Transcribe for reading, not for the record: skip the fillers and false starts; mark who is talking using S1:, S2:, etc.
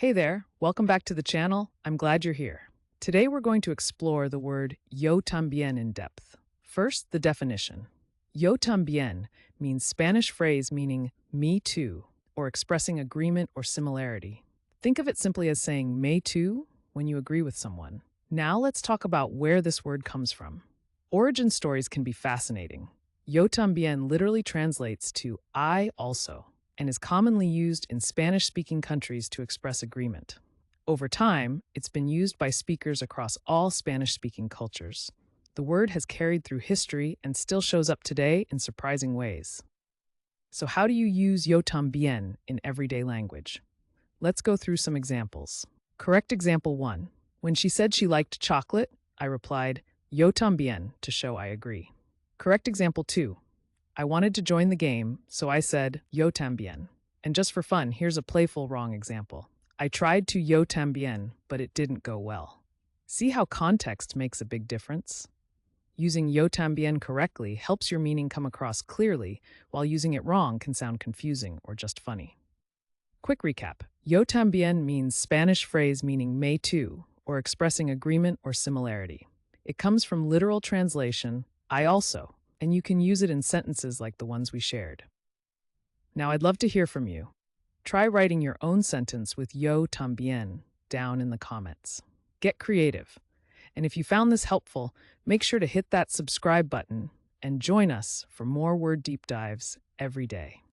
S1: Hey there, welcome back to the channel. I'm glad you're here. Today we're going to explore the word yo también in depth. First, the definition. Yo también means Spanish phrase meaning me too, or expressing agreement or similarity. Think of it simply as saying me too when you agree with someone. Now let's talk about where this word comes from. Origin stories can be fascinating. Yo también literally translates to I also, and is commonly used in Spanish-speaking countries to express agreement. Over time, it's been used by speakers across all Spanish-speaking cultures. The word has carried through history and still shows up today in surprising ways. So how do you use yo también in everyday language? Let's go through some examples. Correct example 1. When she said she liked chocolate, I replied, yo también, to show I agree. Correct example 2. I wanted to join the game, so I said, yo también. And just for fun, here's a playful wrong example. I tried to yo también, but it didn't go well. See how context makes a big difference? Using yo también correctly helps your meaning come across clearly, while using it wrong can sound confusing or just funny. Quick recap. Yo también means Spanish phrase meaning me too, or expressing agreement or similarity. It comes from literal translation, I also, and you can use it in sentences like the ones we shared. Now, I'd love to hear from you. Try writing your own sentence with yo también down in the comments. Get creative. And if you found this helpful, make sure to hit that subscribe button and join us for more word deep dives every day.